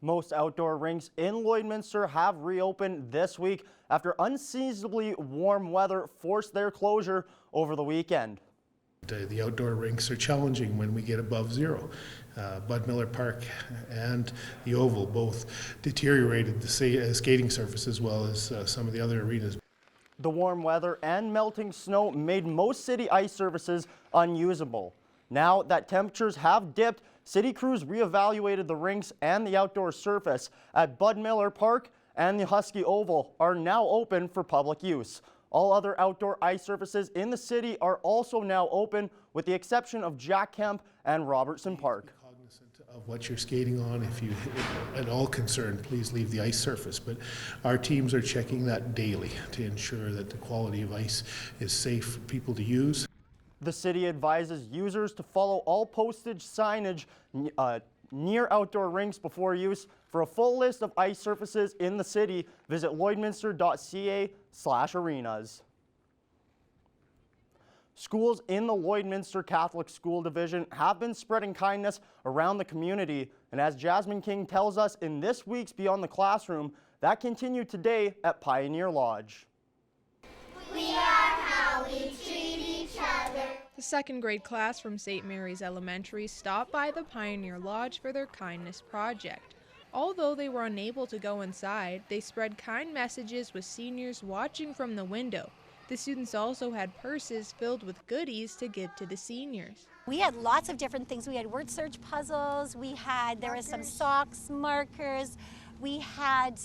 Most outdoor rinks in Lloydminster have reopened this week after unseasonably warm weather forced their closure over the weekend. The outdoor rinks are challenging when we get above zero. Bud Miller Park and the Oval both deteriorated the skating surface as well as some of the other arenas. The warm weather and melting snow made most city ice surfaces unusable. Now that temperatures have dipped, city crews reevaluated the rinks and the outdoor surface at Bud Miller Park, and the Husky Oval are now open for public use. All other outdoor ice surfaces in the city are also now open, with the exception of Jack Kemp and Robertson Park. Be cognizant of what you're skating on. If you're at all concerned, please leave the ice surface. But our teams are checking that daily to ensure that the quality of ice is safe for people to use. The city advises users to follow all postage signage near outdoor rinks before use. For a full list of ice surfaces in the city, visit lloydminster.ca/arenas. Schools in the Lloydminster Catholic School Division have been spreading kindness around the community, and as Jasmine King tells us in this week's Beyond the Classroom, that continued today at Pioneer Lodge. We are how we treat each other. The second grade class from St. Mary's Elementary stopped by the Pioneer Lodge for their kindness project. Although they were unable to go inside, they spread kind messages with seniors watching from the window. The students also had purses filled with goodies to give to the seniors. We had lots of different things. We had word search puzzles, there was some socks, markers, we had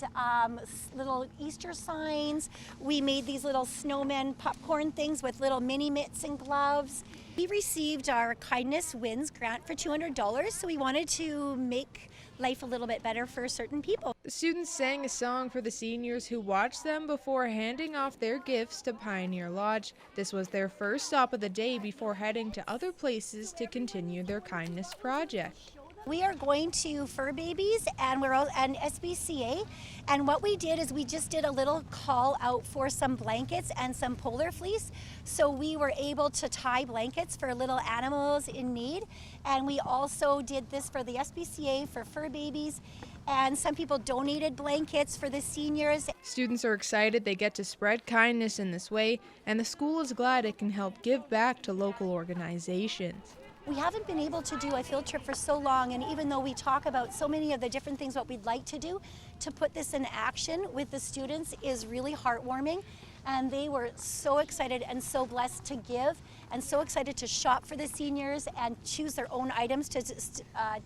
little Easter signs. We made these little snowmen popcorn things with little mini mitts and gloves. We received our Kindness Wins grant for $200, so we wanted to make life a little bit better for certain people. The students sang a song for the seniors who watched them before handing off their gifts to Pioneer Lodge. This was their first stop of the day before heading to other places to continue their kindness project. We are going to Fur Babies and SBCA, and what we did is we just did a little call out for some blankets and some polar fleece. So we were able to tie blankets for little animals in need, and we also did this for the SBCA for Fur Babies, and some people donated blankets for the seniors. Students are excited they get to spread kindness in this way, and the school is glad it can help give back to local organizations. We haven't been able to do a field trip for so long, and even though we talk about so many of the different things what we'd like to do, to put this in action with the students is really heartwarming, and they were so excited and so blessed to give and so excited to shop for the seniors and choose their own items to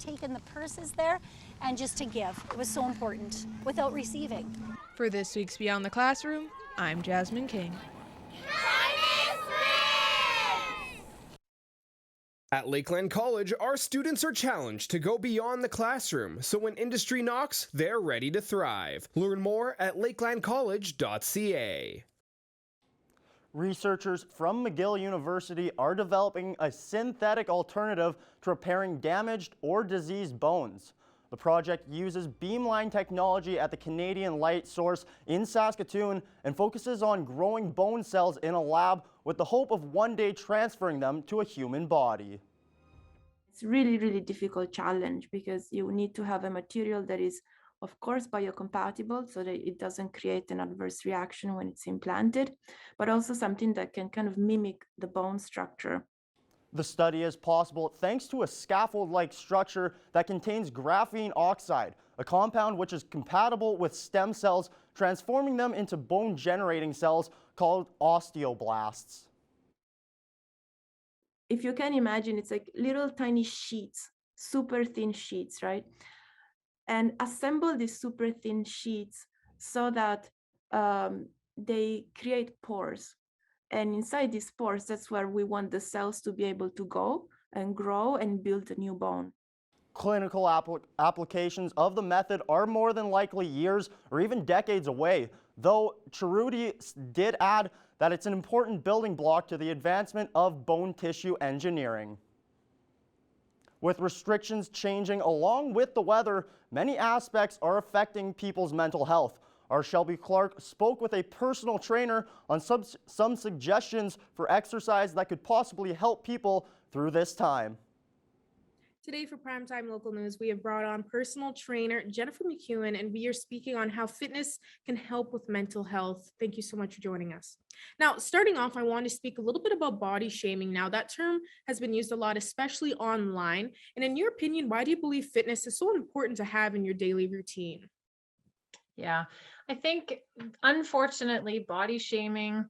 take in the purses there and just to give. It was so important without receiving. For this week's Beyond the Classroom, I'm Jasmine King. At Lakeland College, our students are challenged to go beyond the classroom, so when industry knocks, they're ready to thrive. Learn more at lakelandcollege.ca. Researchers from McGill University are developing a synthetic alternative to repairing damaged or diseased bones. The project uses beamline technology at the Canadian Light Source in Saskatoon and focuses on growing bone cells in a lab with the hope of one day transferring them to a human body. It's really, really difficult challenge because you need to have a material that is, of course, biocompatible so that it doesn't create an adverse reaction when it's implanted, but also something that can kind of mimic the bone structure. The study is possible thanks to a scaffold-like structure that contains graphene oxide, a compound which is compatible with stem cells, transforming them into bone-generating cells called osteoblasts. If you can imagine, it's like little tiny sheets, super thin sheets, right? And assemble these super thin sheets so that they create pores. And inside these pores, that's where we want the cells to be able to go and grow and build a new bone. Clinical applications of the method are more than likely years or even decades away, though Chiruti did add that it's an important building block to the advancement of bone tissue engineering. With restrictions changing along with the weather, many aspects are affecting people's mental health. Our Shelby Clark spoke with a personal trainer on some suggestions for exercise that could possibly help people through this time. Today for Primetime Local News, we have brought on personal trainer Jennifer McEwen, and we are speaking on how fitness can help with mental health. Thank you so much for joining us. Now, starting off, I want to speak a little bit about body shaming. Now, that term has been used a lot, especially online. And in your opinion, why do you believe fitness is so important to have in your daily routine? Yeah, I think unfortunately body shaming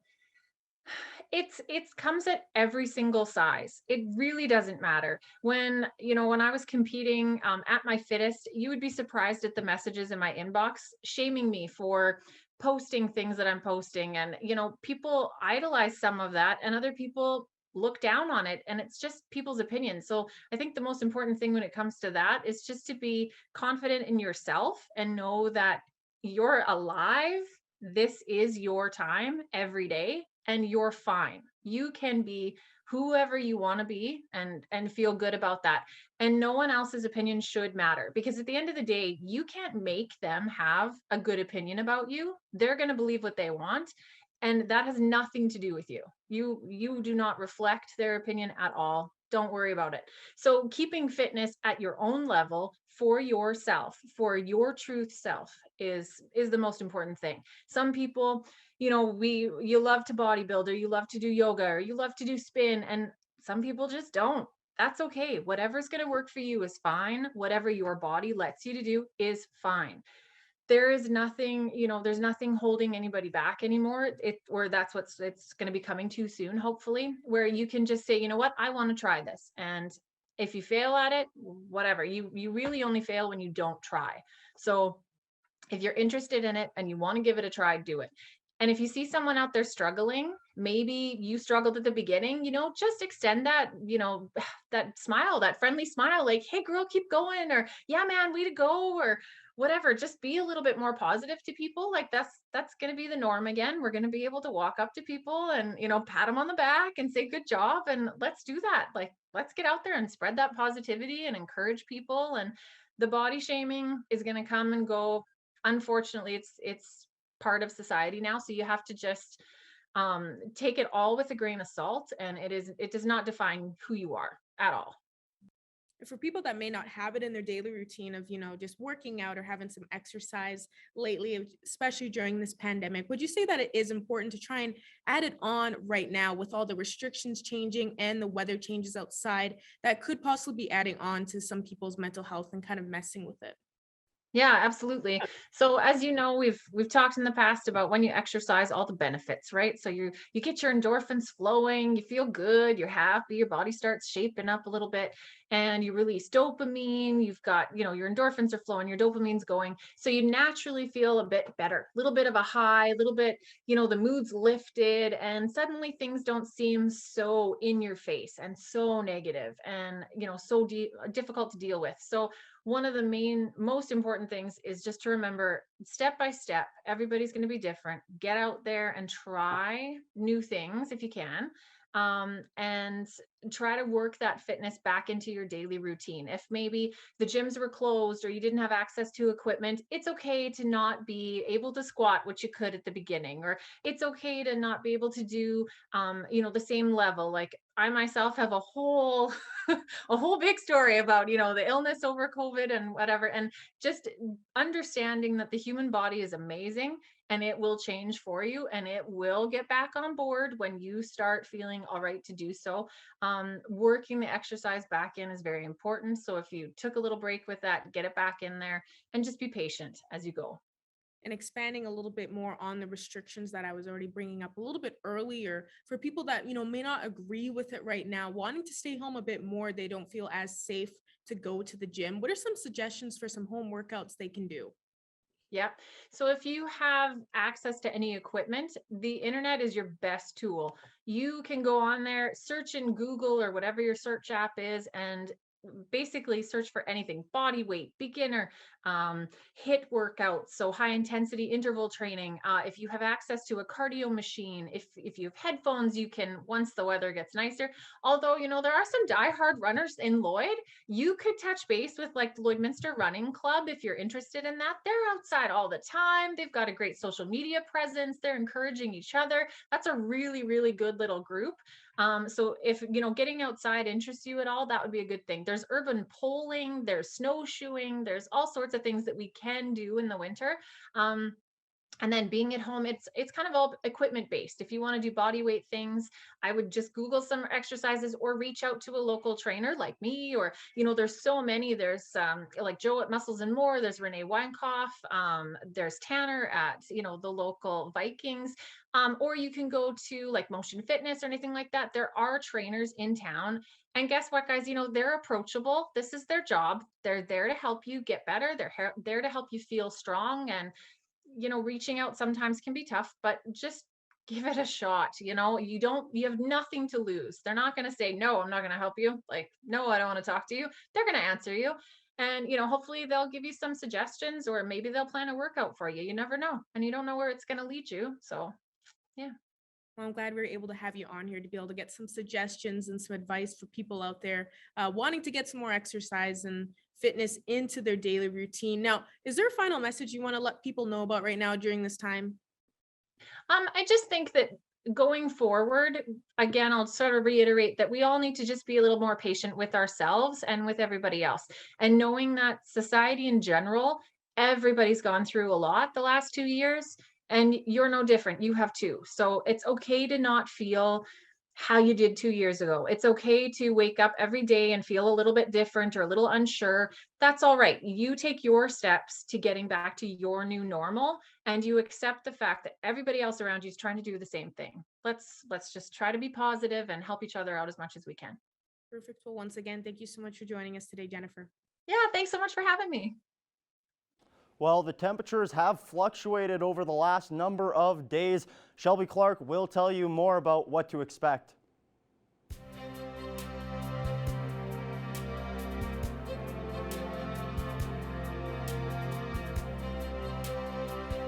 it's comes at every single size. It really doesn't matter. When I was competing at my fittest, you would be surprised at the messages in my inbox shaming me for posting things that I'm posting, and people idolize some of that and other people look down on it, and it's just people's opinions. So I think the most important thing when it comes to that is just to be confident in yourself and know that you're alive. This is your time every day and you're fine. You can be whoever you want to be and feel good about that. And no one else's opinion should matter, because at the end of the day, you can't make them have a good opinion about you. They're going to believe what they want, and that has nothing to do with you. You do not reflect their opinion at all. Don't worry about it. So keeping fitness at your own level for yourself, for your truth self, is the most important thing. Some people, you love to bodybuild, or you love to do yoga, or you love to do spin, and some people just don't. That's okay. Whatever's going to work for you is fine. Whatever your body lets you to do is fine. There is nothing, there's nothing holding anybody back anymore. Or that's it's going to be coming too soon, hopefully, where you can just say, you know what, I want to try this. And if you fail at it, whatever, you really only fail when you don't try. So if you're interested in it and you want to give it a try, do it. And if you see someone out there struggling, maybe you struggled at the beginning, just extend that, that smile, that friendly smile, like, hey girl, keep going, or yeah, man, way to go, or whatever. Just be a little bit more positive to people. Like that's going to be the norm again. We're going to be able to walk up to people and, pat them on the back and say, good job. And let's do that. Like, let's get out there and spread that positivity and encourage people. And the body shaming is going to come and go. Unfortunately, it's part of society now, so you have to just take it all with a grain of salt, and it does not define who you are at all. For people that may not have it in their daily routine of, just working out or having some exercise lately, especially during this pandemic, would you say that it is important to try and add it on right now with all the restrictions changing and the weather changes outside that could possibly be adding on to some people's mental health and kind of messing with it? Yeah, absolutely. So as you know, we've talked in the past about when you exercise, all the benefits, right? So you get your endorphins flowing, you feel good, you're happy, your body starts shaping up a little bit, and you release dopamine. You've got, your endorphins are flowing, your dopamine's going. So you naturally feel a bit better, a little bit of a high, a little bit, the mood's lifted, and suddenly things don't seem so in your face and so negative and, so difficult to deal with. So one of the most important things is just to remember, step by step, everybody's going to be different. Get out there and try new things if you can. And try to work that fitness back into your daily routine. If maybe the gyms were closed or you didn't have access to equipment, it's okay to not be able to squat, which you could at the beginning, or it's okay to not be able to do, the same level. Like I myself have a whole, a whole big story about, the illness over COVID and whatever, and just understanding that the human body is amazing and it will change for you, and it will get back on board when you start feeling all right to do so. Working the exercise back in is very important. So if you took a little break with that, get it back in there and just be patient as you go. And expanding a little bit more on the restrictions that I was already bringing up a little bit earlier, for people that, may not agree with it right now, wanting to stay home a bit more, they don't feel as safe to go to the gym. What are some suggestions for some home workouts they can do? Yeah. So if you have access to any equipment, the internet is your best tool. You can go on there, search in Google or whatever your search app is, and basically search for anything: body weight, beginner, hit workouts, so high intensity interval training. If you have access to a cardio machine, if you have headphones, you can, once the weather gets nicer, although there are some diehard runners in Lloyd, you could touch base with like the Lloydminster Running Club if you're interested in that. They're outside all the time. They've got a great social media presence. They're encouraging each other. That's a really, really good little group. So if, getting outside interests you at all, that would be a good thing. There's urban polling, there's snowshoeing, there's all sorts of things that we can do in the winter. And then being at home, it's kind of all equipment based. If you want to do body weight things, I would just Google some exercises or reach out to a local trainer like me, or there's so many. There's like Joe at Muscles and More. There's Renee Weinkoff. There's Tanner at the local Vikings. Or you can go to like Motion Fitness or anything like that. There are trainers in town. And guess what, guys? They're approachable. This is their job. They're there to help you get better. They're there to help you feel strong. And reaching out sometimes can be tough, but just give it a shot. You have nothing to lose. They're not going to say, no, I'm not going to help you. Like, no, I don't want to talk to you. They're going to answer you. And, hopefully they'll give you some suggestions, or maybe they'll plan a workout for you. You never know. And you don't know where it's going to lead you. So, yeah. Well, I'm glad we were able to have you on here to be able to get some suggestions and some advice for people out there wanting to get some more exercise and fitness into their daily routine. Now, is there a final message you want to let people know about right now during this time? I just think that going forward, again, I'll sort of reiterate that we all need to just be a little more patient with ourselves and with everybody else. And knowing that society in general, everybody's gone through a lot the last 2 years, and you're no different. You have too. So it's okay to not feel how you did 2 years ago. It's okay to wake up every day and feel a little bit different or a little unsure. That's all right. You take your steps to getting back to your new normal, and you accept the fact that everybody else around you is trying to do the same thing. Let's just try to be positive and help each other out as much as we can. Perfect. Well, once again, thank you so much for joining us today, Jennifer. Yeah, thanks so much for having me. Well, the temperatures have fluctuated over the last number of days. Shelby Clark will tell you more about what to expect.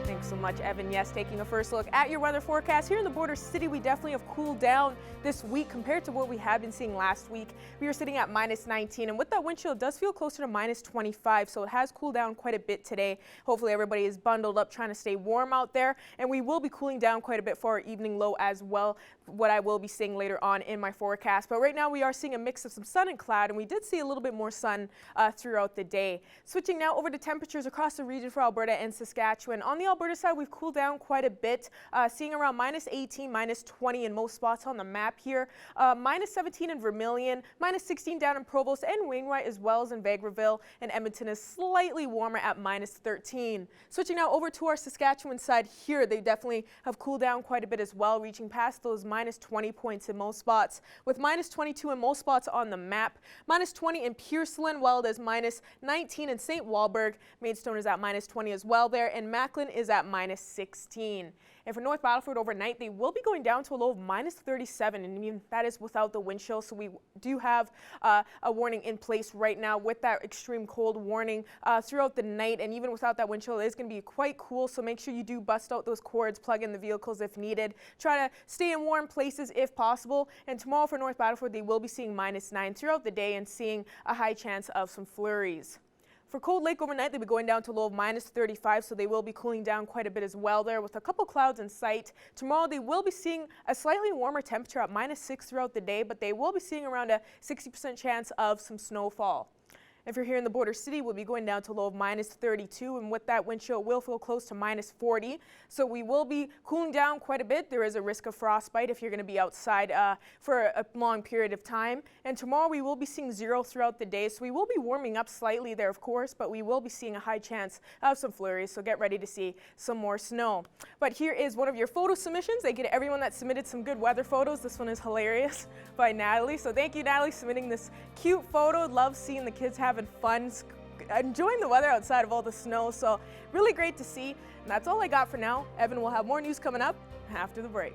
Thanks so much, Evan. Yes, taking a first look at your weather forecast here in the border city, we definitely have cooled down this week compared to what we had been seeing last week. We were sitting at -19, and with that wind chill, it does feel closer to -25, so it has cooled down quite a bit today. Hopefully everybody is bundled up trying to stay warm out there, and we will be cooling down quite a bit for our evening low as well, what I will be seeing later on in my forecast. But right now we are seeing a mix of some sun and cloud, and we did see a little bit more sun throughout the day. Switching now over to temperatures across the region for Alberta and Saskatchewan. On the Alberta side, we've cooled down quite a bit, seeing around -18, -20 in most spots on the map here, -17 in Vermilion, -16 down in Provost and Wainwright, as well as in Vegreville, and Edmonton is slightly warmer at -13. Switching now over to our Saskatchewan side here, they definitely have cooled down quite a bit as well, reaching past those -20 points in most spots, with -22 in most spots on the map, -20 in Pierceland, while it is -19 in St. Walburg. Maidstone is at -20 as well there, and Macklin is at -16. And for North Battleford overnight, they will be going down to a low of -37, and even that is without the wind chill. So we do have a warning in place right now with that extreme cold warning throughout the night. And even without that wind chill, it is going to be quite cool. So make sure you do bust out those cords, plug in the vehicles if needed. Try to stay in warm places if possible. And tomorrow for North Battleford, they will be seeing -9 throughout the day and seeing a high chance of some flurries. For Cold Lake overnight, they'll be going down to a low of -35, so they will be cooling down quite a bit as well there with a couple clouds in sight. Tomorrow, they will be seeing a slightly warmer temperature at -6 throughout the day, but they will be seeing around a 60% chance of some snowfall. If you're here in the border city, we'll be going down to a low of -32, and with that wind chill, it will feel close to -40. So we will be cooling down quite a bit. There is a risk of frostbite if you're going to be outside for a long period of time. And tomorrow we will be seeing 0 throughout the day. So we will be warming up slightly there, of course, but we will be seeing a high chance of some flurries. So get ready to see some more snow. But here is one of your photo submissions. Thank you to everyone that submitted some good weather photos. This one is hilarious by Natalie. So thank you, Natalie, submitting this cute photo. Love seeing the kids having fun, enjoying the weather outside of all the snow. So really great to see. And that's all I got for now. Evan will have more news coming up after the break.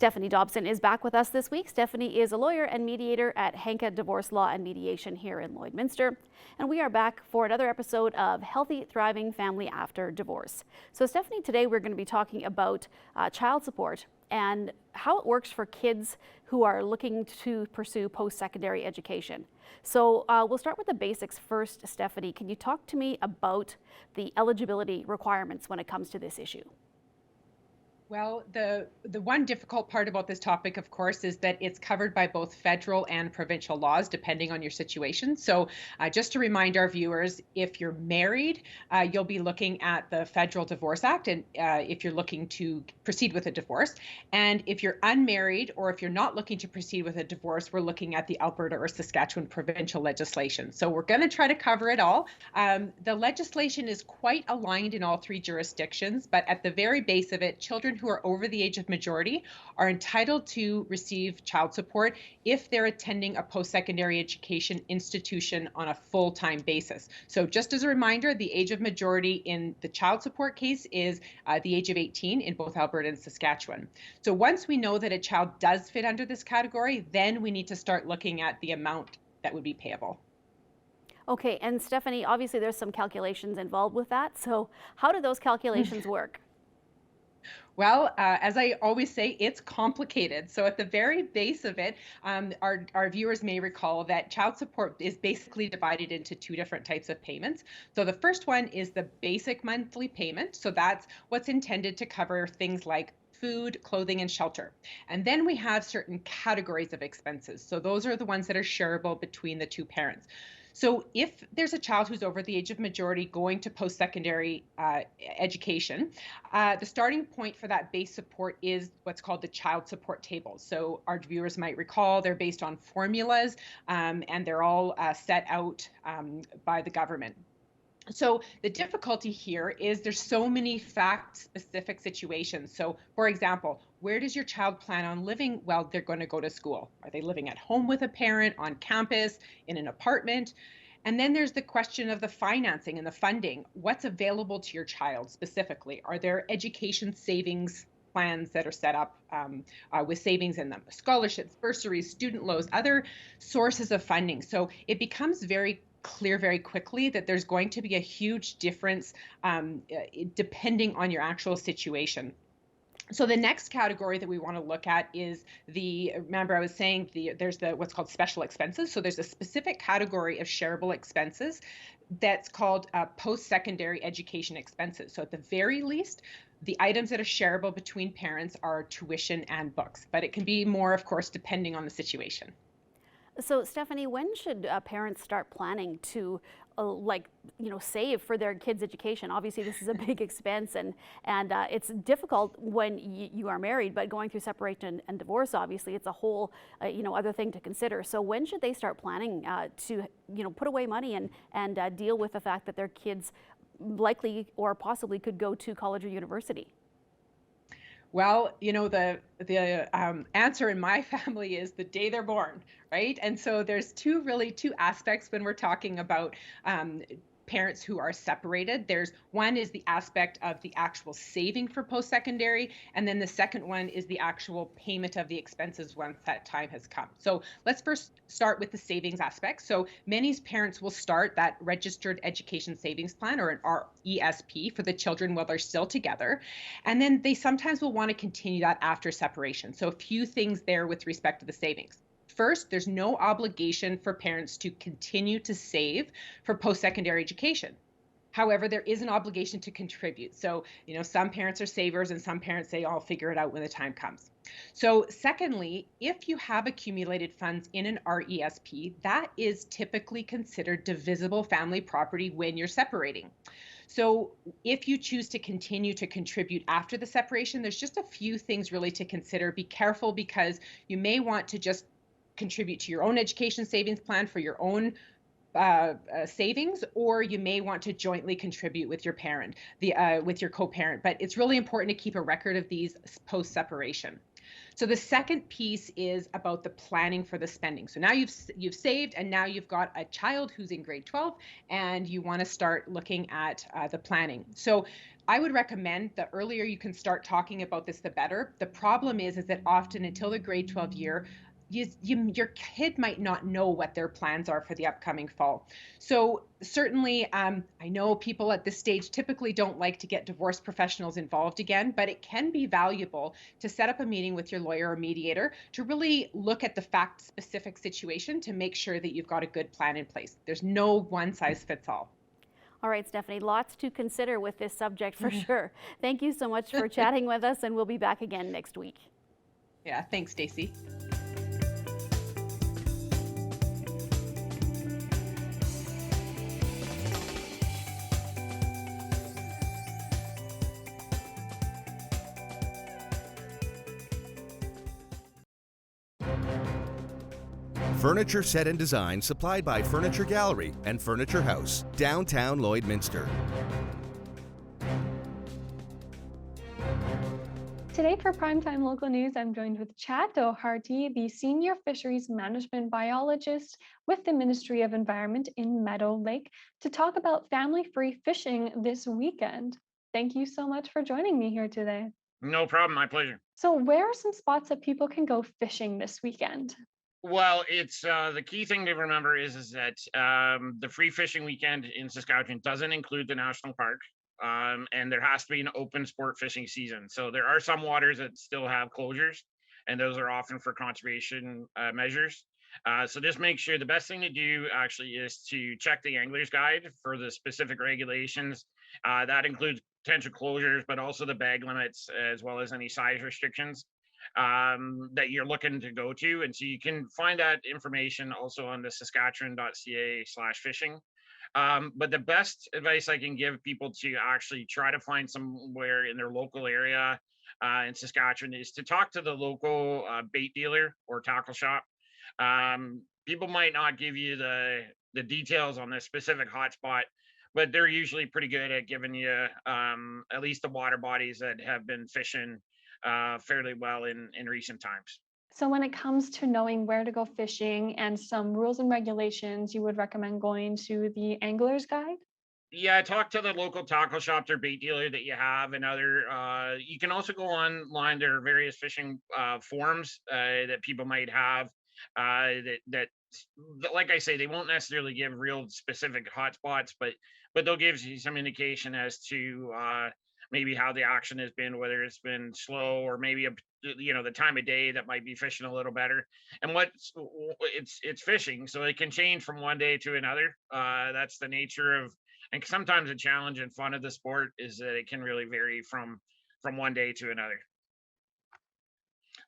Stephanie Dobson is back with us this week. Stephanie is a lawyer and mediator at Henke Divorce Law and Mediation here in Lloydminster. And we are back for another episode of Healthy, Thriving Family After Divorce. So Stephanie, today we're going to be talking about child support and how it works for kids who are looking to pursue post-secondary education. So we'll start with the basics first. Stephanie, can you talk to me about the eligibility requirements when it comes to this issue? Well, the one difficult part about this topic, of course, is that it's covered by both federal and provincial laws, depending on your situation. So just to remind our viewers, if you're married, you'll be looking at the Federal Divorce Act, and if you're looking to proceed with a divorce. And if you're unmarried, or if you're not looking to proceed with a divorce, we're looking at the Alberta or Saskatchewan provincial legislation. So we're going to try to cover it all. The legislation is quite aligned in all three jurisdictions, but at the very base of it, children who are over the age of majority are entitled to receive child support if they're attending a post-secondary education institution on a full-time basis. So just as a reminder, the age of majority in the child support case is the age of 18 in both Alberta and Saskatchewan. So once we know that a child does fit under this category, then we need to start looking at the amount that would be payable. Okay, and Stephanie, obviously there's some calculations involved with that. So how do those calculations work? Well, as I always say, it's complicated. So at the very base of it, our viewers may recall that child support is basically divided into two different types of payments. So the first one is the basic monthly payment. So that's what's intended to cover things like food, clothing, and shelter. And then we have certain categories of expenses. So those are the ones that are shareable between the two parents. So if there's a child who's over the age of majority going to post-secondary education, the starting point for that base support is what's called the child support table. So our viewers might recall they're based on formulas and they're all set out by the government. So the difficulty here is there's so many fact-specific situations. So for example, where does your child plan on living while they're going to go to school? Are they living at home with a parent, on campus, in an apartment? And then there's the question of the financing and the funding. What's available to your child specifically? Are there education savings plans that are set up with savings in them? Scholarships, bursaries, student loans, other sources of funding. So it becomes very clear very quickly that there's going to be a huge difference depending on your actual situation. So the next category that we want to look at is remember I was saying there's what's called special expenses. So there's a specific category of shareable expenses that's called post-secondary education expenses. So at the very least, the items that are shareable between parents are tuition and books, but it can be more, of course, depending on the situation. So Stephanie, when should parents start planning to save for their kids' education? Obviously this is a big expense and it's difficult when you are married, but going through separation and divorce, obviously it's a whole other thing to consider. So when should they start planning to put away money and deal with the fact that their kids likely or possibly could go to college or university? Well, the answer in my family is the day they're born, right? And so there's two aspects when we're talking about parents who are separated. One is the aspect of the actual saving for post-secondary, and then the second one is the actual payment of the expenses once that time has come. So let's first start with the savings aspect. So many parents will start that registered education savings plan, or an RESP, for the children while they're still together. And then they sometimes will want to continue that after separation. So a few things there with respect to the savings. First, there's no obligation for parents to continue to save for post-secondary education. However, there is an obligation to contribute. So, some parents are savers and some parents say, I'll figure it out when the time comes. So secondly, if you have accumulated funds in an RESP, that is typically considered divisible family property when you're separating. So if you choose to continue to contribute after the separation, there's just a few things really to consider. Be careful because you may want to just contribute to your own education savings plan for your own savings, or you may want to jointly contribute with your parent, with your co-parent. But it's really important to keep a record of these post-separation. So the second piece is about the planning for the spending. So now you've saved, and now you've got a child who's in grade 12, and you want to start looking at the planning. So I would recommend the earlier you can start talking about this, the better. The problem is that often until the grade 12 year, your kid might not know what their plans are for the upcoming fall. So certainly, I know people at this stage typically don't like to get divorce professionals involved again, but it can be valuable to set up a meeting with your lawyer or mediator to really look at the fact-specific situation to make sure that you've got a good plan in place. There's no one size fits all. All right, Stephanie, lots to consider with this subject for sure. Thank you so much for chatting with us, and we'll be back again next week. Yeah, thanks, Stacey. Furniture set and design supplied by Furniture Gallery and Furniture House, downtown Lloydminster. Today for Primetime Local News, I'm joined with Chad Doherty, the Senior Fisheries Management Biologist with the Ministry of Environment in Meadow Lake, to talk about family-free fishing this weekend. Thank you so much for joining me here today. No problem, my pleasure. So where are some spots that people can go fishing this weekend? Well, it's the key thing to remember is that the free fishing weekend in Saskatchewan doesn't include the national park, and there has to be an open sport fishing season. So there are some waters that still have closures, and those are often for conservation measures. So just make sure the best thing to do actually is to check the angler's guide for the specific regulations. That includes potential closures, but also the bag limits as well as any size restrictions that you're looking to go to. And so you can find that information also on the saskatchewan.ca/fishing. But the best advice I can give people to actually try to find somewhere in their local area in Saskatchewan is to talk to the local bait dealer or tackle shop. People might not give you the details on the specific hotspot, but they're usually pretty good at giving you at least the water bodies that have been fishing fairly well in recent times. So when it comes to knowing where to go fishing and some rules and regulations, you would recommend going to the angler's guide? Yeah, talk to the local tackle shop or bait dealer that you have, and other. You can also go online. There are various fishing forums that people might have. Like I say, they won't necessarily give real specific hotspots, but they'll give you some indication as to maybe how the action has been, whether it's been slow or maybe the time of day that might be fishing a little better. And it's fishing, so it can change from one day to another. That's the nature of, and sometimes the challenge and fun of the sport is that it can really vary from one day to another.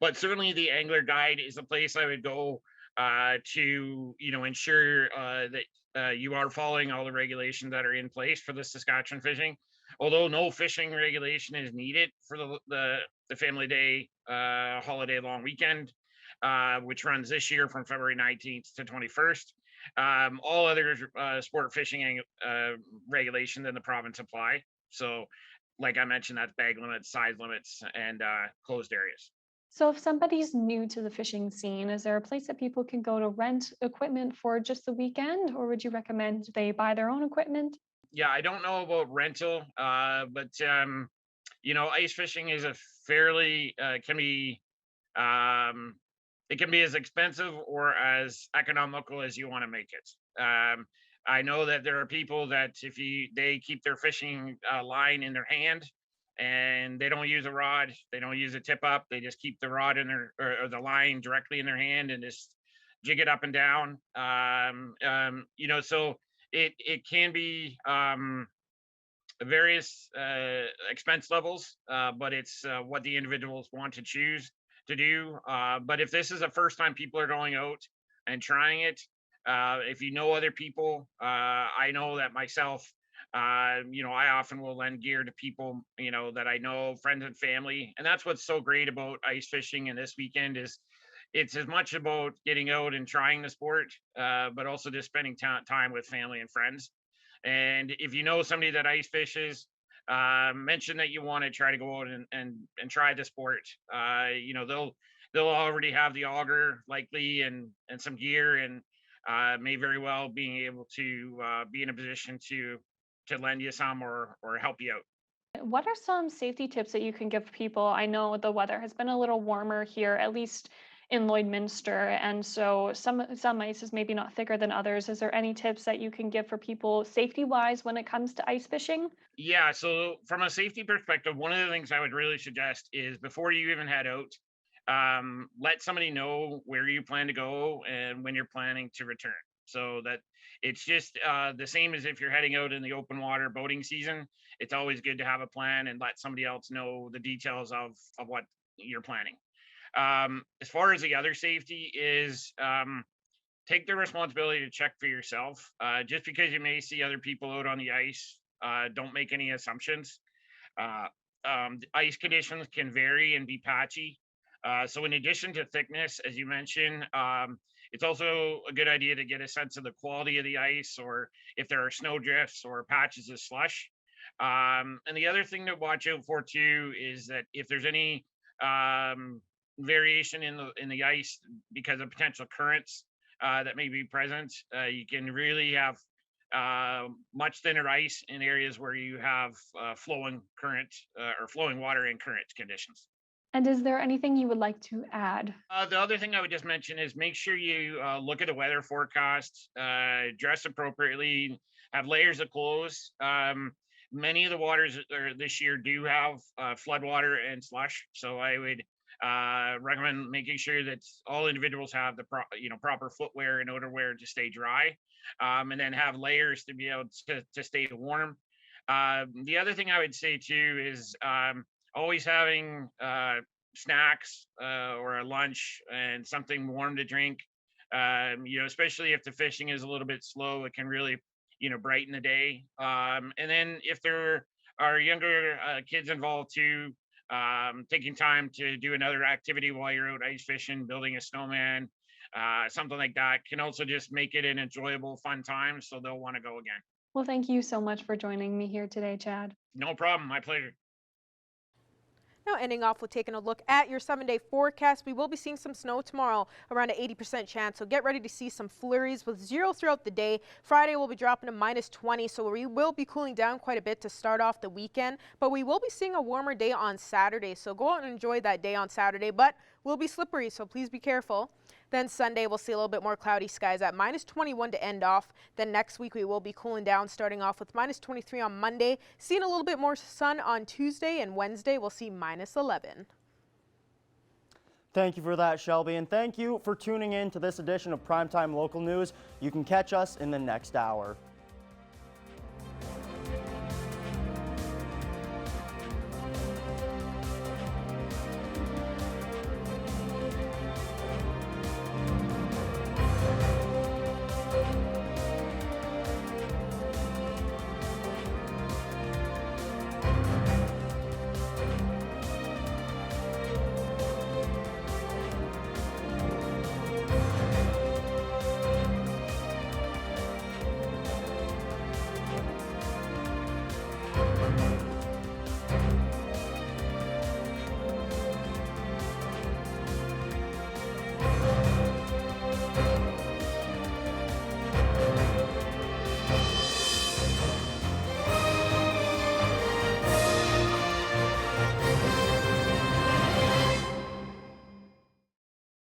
But certainly the angler guide is a place I would go to ensure that you are following all the regulations that are in place for the Saskatchewan fishing. Although no fishing regulation is needed for the Family Day holiday long weekend, which runs this year from February 19th to 21st. All other sport fishing regulations in the province apply. So, like I mentioned, that's bag limits, size limits, and closed areas. So if somebody's new to the fishing scene, is there a place that people can go to rent equipment for just the weekend, or would you recommend they buy their own equipment? Yeah, I don't know about rental, but ice fishing is a fairly it can be as expensive or as economical as you want to make it. I know that there are people that if they keep their fishing line in their hand and they don't use a rod, they don't use a tip up, they just keep the rod in their or the line directly in their hand and just jig it up and down. So it can be various expense levels, but it's what the individuals want to choose to do. But if this is the first time people are going out and trying it, if you know other people, I know that myself, I often will lend gear to people, that I know, friends and family. And that's what's so great about ice fishing and this weekend is it's as much about getting out and trying the sport, but also just spending time with family and friends. And if you know somebody that ice fishes, mention that you want to try to go out and try the sport. They'll already have the auger likely and some gear and may very well being able to be in a position to lend you some or help you out. What are some safety tips that you can give people? I know the weather has been a little warmer here, at least in Lloydminster, and so some ice is maybe not thicker than others. Is there any tips that you can give for people safety-wise when it comes to ice fishing? Yeah, so from a safety perspective, one of the things I would really suggest is before you even head out, let somebody know where you plan to go and when you're planning to return. So that it's just the same as if you're heading out in the open water boating season. It's always good to have a plan and let somebody else know the details of what you're planning. As far as the other safety is, take the responsibility to check for yourself. Just because you may see other people out on the ice, don't make any assumptions. Uh, the ice conditions can vary and be patchy. So in addition to thickness, as you mentioned, it's also a good idea to get a sense of the quality of the ice or if there are snow drifts or patches of slush. And the other thing to watch out for too is that if there's any variation in the ice because of potential currents that may be present, you can really have much thinner ice in areas where you have flowing current or flowing water in current conditions. And is there anything you would like to add? The other thing I would just mention is make sure you look at the weather forecast, dress appropriately, have layers of clothes. Many of the waters this year do have floodwater and slush, so I would recommend making sure that all individuals have the proper footwear and outerwear to stay dry, and then have layers to be able to stay warm. The other thing I would say too is always having snacks or a lunch and something warm to drink. Especially if the fishing is a little bit slow, it can really brighten the day. And then if there are younger kids involved too, taking time to do another activity while you're out ice fishing, building a snowman, something like that can also just make it an enjoyable, fun time. So they'll want to go again. Well, thank you so much for joining me here today, Chad. No problem. My pleasure. Now ending off with taking a look at your 7-day forecast. We will be seeing some snow tomorrow, around an 80% chance. So get ready to see some flurries with 0 throughout the day. Friday will be dropping to -20, so we will be cooling down quite a bit to start off the weekend. But we will be seeing a warmer day on Saturday. So go out and enjoy that day on Saturday, but will be slippery, so please be careful. Then Sunday, we'll see a little bit more cloudy skies at -21 to end off. Then next week, we will be cooling down, starting off with -23 on Monday, seeing a little bit more sun on Tuesday, and Wednesday, we'll see -11. Thank you for that, Shelby, and thank you for tuning in to this edition of Primetime Local News. You can catch us in the next hour.